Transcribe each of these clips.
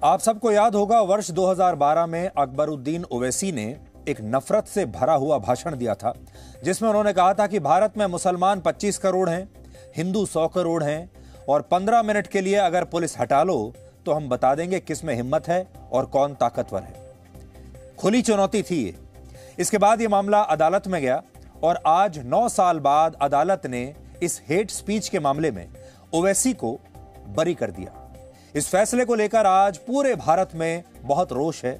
आप सबको याद होगा वर्ष 2012 में अकबरुद्दीन ओवैसी ने एक नफरत से भरा हुआ भाषण दिया था, जिसमें उन्होंने कहा था कि भारत में मुसलमान 25 करोड़ हैं, हिंदू 100 करोड़ हैं और 15 मिनट के लिए अगर पुलिस हटा लो तो हम बता देंगे किस में हिम्मत है और कौन ताकतवर है। खुली चुनौती थी ये। इसके बाद ये मामला अदालत में गया और आज 9 साल बाद अदालत ने इस हेट स्पीच के मामले में ओवैसी को बरी कर दिया। इस फैसले को लेकर आज पूरे भारत में बहुत रोष है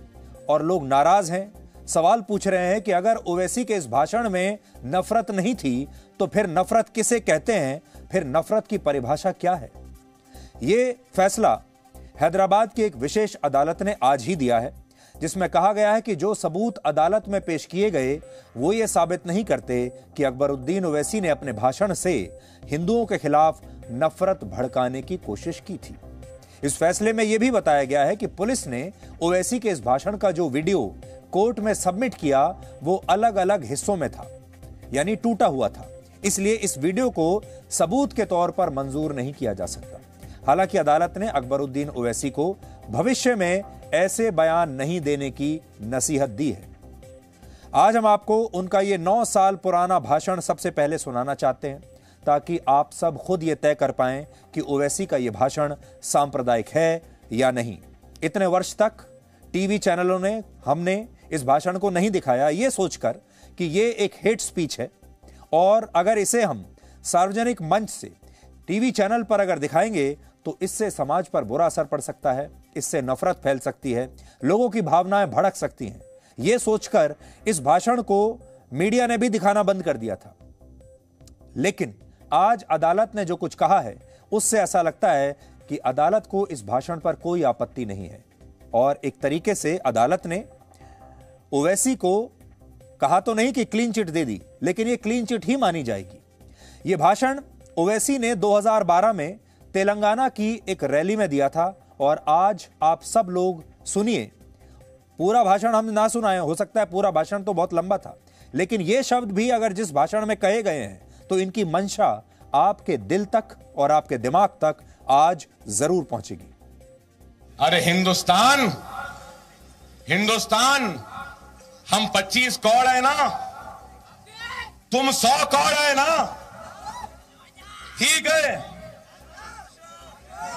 और लोग नाराज हैं। सवाल पूछ रहे हैं कि अगर ओवैसी के इस भाषण में नफरत नहीं थी तो फिर नफरत किसे कहते हैं, फिर नफरत की परिभाषा क्या है। यह फैसला हैदराबाद की एक विशेष अदालत ने आज ही दिया है, जिसमें कहा गया है कि जो सबूत अदालत में पेश किए गए वो ये साबित नहीं करते कि अकबरुद्दीन ओवैसी ने अपने भाषण से हिंदुओं के खिलाफ नफरत भड़काने की कोशिश की थी। इस फैसले में यह भी बताया गया है कि पुलिस ने ओवैसी के इस भाषण का जो वीडियो कोर्ट में सबमिट किया वो अलग अलग हिस्सों में था, यानी टूटा हुआ था, इसलिए इस वीडियो को सबूत के तौर पर मंजूर नहीं किया जा सकता। हालांकि अदालत ने अकबरुद्दीन ओवैसी को भविष्य में ऐसे बयान नहीं देने की नसीहत दी है। आज हम आपको उनका ये 9 साल पुराना भाषण सबसे पहले सुनाना चाहते हैं, ताकि आप सब खुद ये तय कर पाएं कि ओवैसी का ये भाषण सांप्रदायिक है या नहीं। इतने वर्ष तक टीवी चैनलों ने हमने इस भाषण को नहीं दिखाया, ये सोचकर कि ये एक हेट स्पीच है और अगर इसे हम सार्वजनिक मंच से टीवी चैनल पर अगर दिखाएंगे तो इससे समाज पर बुरा असर पड़ सकता है, इससे नफरत फैल सकती है, लोगों की भावनाएं भड़क सकती हैं। यह सोचकर इस भाषण को मीडिया ने भी दिखाना बंद कर दिया था। लेकिन आज अदालत ने जो कुछ कहा है उससे ऐसा लगता है कि अदालत को इस भाषण पर कोई आपत्ति नहीं है और एक तरीके से अदालत ने ओवैसी को कहा तो नहीं कि क्लीन चिट दे दी, लेकिन यह क्लीन चिट ही मानी जाएगी। यह भाषण ओवैसी ने 2012 में तेलंगाना की एक रैली में दिया था और आज आप सब लोग सुनिए। पूरा भाषण हम ना सुनाए, हो सकता है पूरा भाषण तो बहुत लंबा था, लेकिन यह शब्द भी अगर जिस भाषण में कहे गए हैं तो इनकी मंशा आपके दिल तक और आपके दिमाग तक आज जरूर पहुंचेगी। अरे हिंदुस्तान, हिंदुस्तान, हम 25 करोड़ है ना, तुम 100 करोड़ है ना, ठीक है,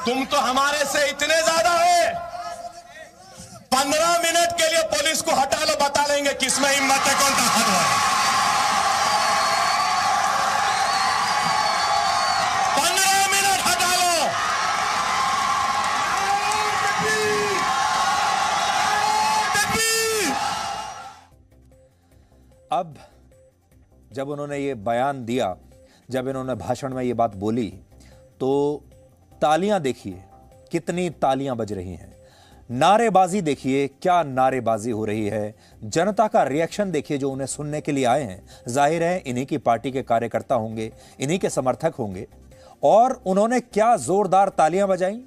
तुम तो हमारे से इतने ज्यादा है। 15 मिनट के लिए पुलिस को हटा लो, बता लेंगे किसमें हिम्मत है, कौन ताकतवर है। 15 मिनट हटा लो। अब जब उन्होंने ये बयान दिया, जब इन्होंने भाषण में ये बात बोली तो तालियां देखिए, कितनी तालियां बज रही हैं। नारेबाजी देखिए, क्या नारेबाजी हो रही है। जनता का रिएक्शन देखिए जो उन्हें सुनने के लिए आए हैं। जाहिर है इन्हीं की पार्टी के कार्यकर्ता होंगे, इन्हीं के समर्थक होंगे। और उन्होंने क्या जोरदार तालियां बजाई,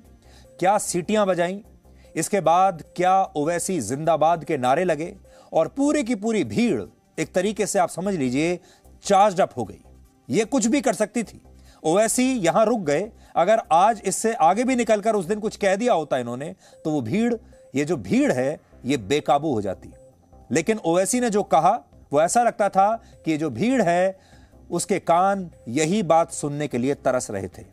क्या सीटियां बजाई। इसके बाद क्या ओवैसी जिंदाबाद के नारे लगे और पूरी की पूरी भीड़ एक तरीके से आप समझ लीजिए चार्ज अप हो गई। ये कुछ भी कर सकती थी। ओवैसी यहां रुक गए। अगर आज इससे आगे भी निकलकर उस दिन कुछ कह दिया होता इन्होंने तो वो भीड़, ये जो भीड़ है ये बेकाबू हो जाती। लेकिन ओवैसी ने जो कहा वो ऐसा लगता था कि ये जो भीड़ है उसके कान यही बात सुनने के लिए तरस रहे थे।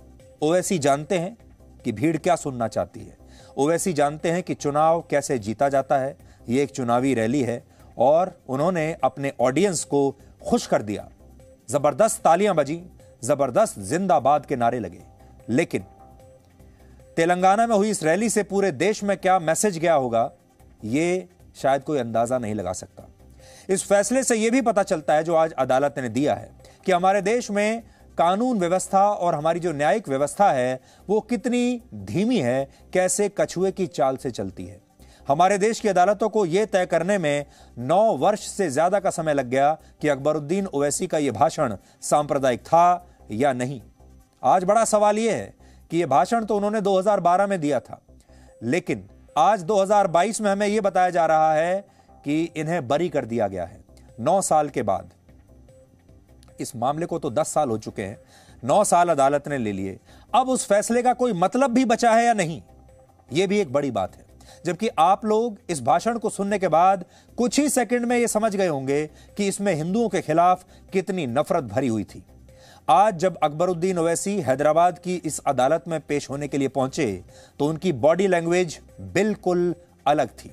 ओवैसी जानते हैं कि भीड़ क्या सुनना चाहती है। ओवैसी जानते हैं कि चुनाव कैसे जीता जाता है। ये एक चुनावी रैली है और उन्होंने अपने ऑडियंस को खुश कर दिया। जबरदस्त तालियां बजी, जबरदस्त जिंदाबाद के नारे लगे। लेकिन तेलंगाना में हुई इस रैली से पूरे देश में क्या मैसेज गया होगा ये शायद कोई अंदाजा नहीं लगा सकता। इस फैसले से यह भी पता चलता है जो आज अदालत ने दिया है कि हमारे देश में कानून व्यवस्था और हमारी जो न्यायिक व्यवस्था है वो कितनी धीमी है, कैसे कछुए की चाल से चलती है। हमारे देश की अदालतों को यह तय करने में 9 वर्ष से ज्यादा का समय लग गया कि अकबरुद्दीन ओवैसी का यह भाषण सांप्रदायिक था या नहीं। आज बड़ा सवाल यह है कि यह भाषण तो उन्होंने 2012 में दिया था, लेकिन आज 2022 में हमें यह बताया जा रहा है कि इन्हें बरी कर दिया गया है 9 साल के बाद। इस मामले को तो 10 साल हो चुके हैं, 9 साल अदालत ने ले लिए। अब उस फैसले का कोई मतलब भी बचा है या नहीं, यह भी एक बड़ी बात है। जबकि आप लोग इस भाषण को सुनने के बाद कुछ ही सेकंड में यह समझ गए होंगे कि इसमें हिंदुओं के खिलाफ कितनी नफरत भरी हुई थी। आज जब अकबरुद्दीन ओवैसी हैदराबाद की इस अदालत में पेश होने के लिए पहुंचे तो उनकी बॉडी लैंग्वेज बिल्कुल अलग थी।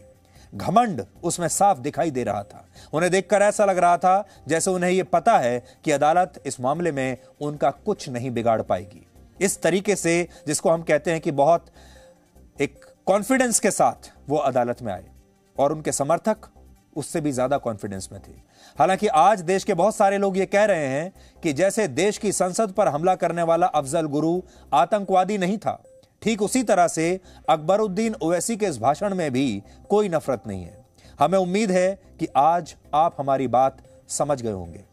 घमंड उसमें साफ दिखाई दे रहा था। उन्हें देखकर ऐसा लग रहा था जैसे उन्हें यह पता है कि अदालत इस मामले में उनका कुछ नहीं बिगाड़ पाएगी। इस तरीके से, जिसको हम कहते हैं कि बहुत एक कॉन्फिडेंस के साथ वो अदालत में आए, और उनके समर्थक उससे भी ज्यादा कॉन्फिडेंस में थे। हालांकि आज देश के बहुत सारे लोग ये कह रहे हैं कि जैसे देश की संसद पर हमला करने वाला अफजल गुरु आतंकवादी नहीं था, ठीक उसी तरह से अकबरुद्दीन ओवैसी के इस भाषण में भी कोई नफरत नहीं है। हमें उम्मीद है कि आज आप हमारी बात समझ गए होंगे।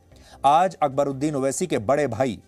आज अकबरुद्दीन ओवैसी के बड़े भाई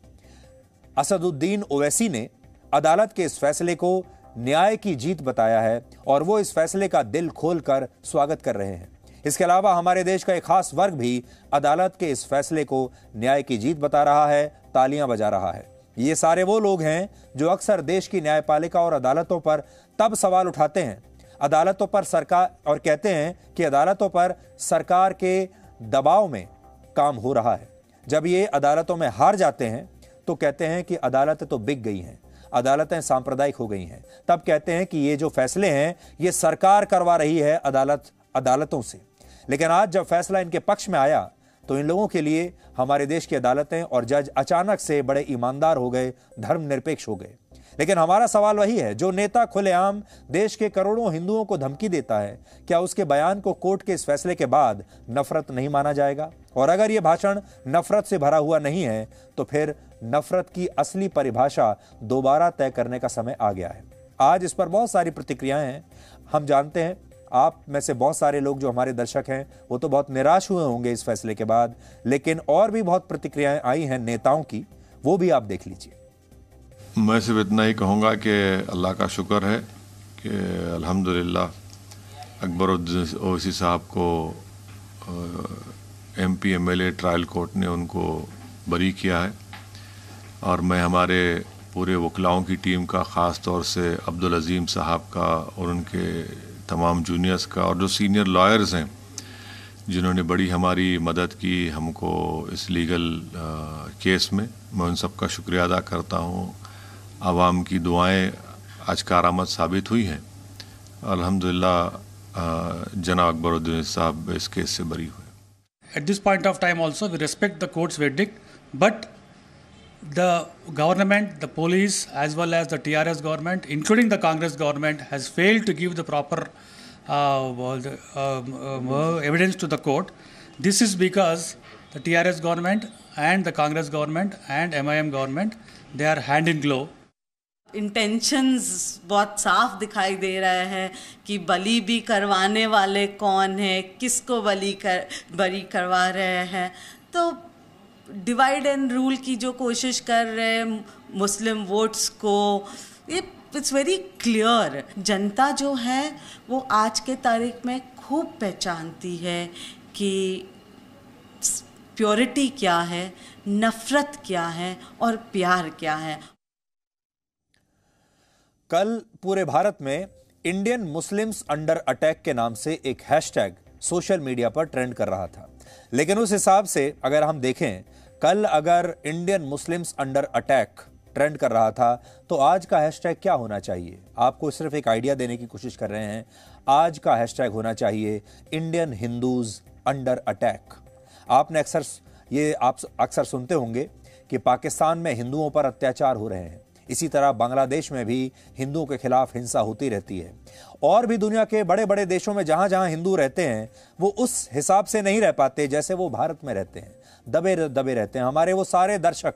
असदुद्दीन ओवैसी ने अदालत के इस फैसले को न्याय की जीत बताया है और वो इस फैसले का दिल खोलकर स्वागत कर रहे हैं। इसके अलावा हमारे देश का एक खास वर्ग भी अदालत के इस फैसले को न्याय की जीत बता रहा है, तालियां बजा रहा है। ये सारे वो लोग हैं जो अक्सर देश की न्यायपालिका और अदालतों पर तब सवाल उठाते हैं अदालतों पर सरकार और कहते हैं कि अदालतों पर सरकार के दबाव में काम हो रहा है। जब ये अदालतों में हार जाते हैं तो कहते हैं कि अदालतें तो बिक गई हैं, अदालतें सांप्रदायिक हो गई हैं। तब कहते हैं कि ये जो फैसले हैं ये सरकार करवा रही है अदालतों से। लेकिन आज जब फैसला इनके पक्ष में आया तो इन लोगों के लिए हमारे देश की अदालतें और जज अचानक से बड़े ईमानदार हो गए, धर्मनिरपेक्ष हो गए। लेकिन हमारा सवाल वही है, जो नेता खुलेआम देश के करोड़ों हिंदुओं को धमकी देता है, क्या उसके बयान को कोर्ट के इस फैसले के बाद नफरत नहीं माना जाएगा? और अगर यह भाषण नफरत से भरा हुआ नहीं है तो फिर नफरत की असली परिभाषा दोबारा तय करने का समय आ गया है। आज इस पर बहुत सारी प्रतिक्रियाएं हैं। हम जानते हैं आप में से बहुत सारे लोग जो हमारे दर्शक हैं वो तो बहुत निराश हुए होंगे इस फैसले के बाद, लेकिन और भी बहुत प्रतिक्रियाएं आई हैं नेताओं की, वो भी आप देख लीजिए। मैं सिर्फ इतना ही कहूँगा कि अल्लाह का शुक्र है कि अल्हम्दुलिल्लाह अकबरुद्दीन ओवैसी साहब को MP MLA ट्रायल कोर्ट ने उनको बरी किया है। और मैं हमारे पूरे वकलाओं की टीम का, ख़ास तौर से अब्दुल अजीम साहब का और उनके तमाम जूनियर्स का और जो सीनियर लॉयर्स हैं जिन्होंने बड़ी हमारी मदद की हमको इस लीगल केस में, मैं उन सब का शुक्रिया अदा करता हूँ। आवाम की दुआएं आज कारआमद साबित हुई हैं। अल्हम्दुलिल्लाह जनाब अकबरुद्दीन साहब इस केस से बरी हुए। At this point of time also we respect the court's verdict, but the government, the police as well as the TRS government, including the Congress government, has failed to give the proper evidence to the court. This is because the TRS government and the Congress government and MIM government, they are hand in glove. Intentions बहुत साफ दिखाई दे रहे हैं कि बली भी करवाने वाले कौन है, किसको बरी करवा रहे हैं। तो डिवाइड एंड रूल की जो कोशिश कर रहे हैं मुस्लिम वोट्स को, ये इट्स वेरी क्लियर। जनता जो है वो आज के तारीख में खूब पहचानती है कि प्योरिटी क्या है, नफरत क्या है और प्यार क्या है। कल पूरे भारत में इंडियन मुस्लिम्स अंडर अटैक के नाम से एक हैशटैग सोशल मीडिया पर ट्रेंड कर रहा था। लेकिन उस हिसाब से अगर हम देखें, कल अगर Indian Muslims under attack trend कर रहा था तो आज का हैशटैग क्या होना चाहिए? आपको सिर्फ एक आइडिया देने की कोशिश कर रहे हैं। आज का हैशटैग होना चाहिए इंडियन हिंदूज अंडर अटैक। आपने आप अक्सर सुनते होंगे कि पाकिस्तान में हिंदुओं पर अत्याचार हो रहे हैं। इसी तरह बांग्लादेश में भी हिंदुओं के खिलाफ हिंसा होती रहती है। और भी दुनिया के बड़े बड़े देशों में जहां जहां हिंदू रहते हैं वो उस हिसाब से नहीं रह पाते जैसे वो भारत में रहते हैं, दबे दबे रहते हैं। हमारे वो सारे दर्शक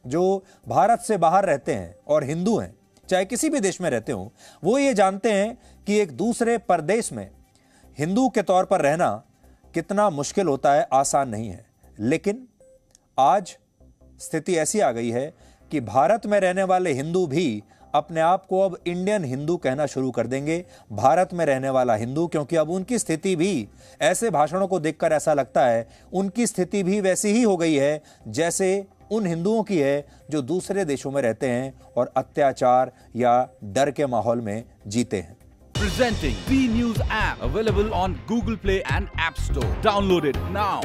जो भारत से बाहर रहते हैं और हिंदू हैं, चाहे किसी भी देश में रहते हो, वो ये जानते हैं कि एक दूसरे परदेश में हिंदू के तौर पर रहना कितना मुश्किल होता है, आसान नहीं है। लेकिन आज स्थिति ऐसी आ गई है कि भारत में रहने वाले हिंदू भी अपने आप को अब इंडियन हिंदू कहना शुरू कर देंगे, भारत में रहने वाला हिंदू, क्योंकि अब उनकी स्थिति भी, ऐसे भाषणों को देखकर ऐसा लगता है उनकी स्थिति भी वैसी ही हो गई है जैसे उन हिंदुओं की है जो दूसरे देशों में रहते हैं और अत्याचार या डर के माहौल में जीते हैं। Presenting B News app, available on Google Play and App Store. Download it now.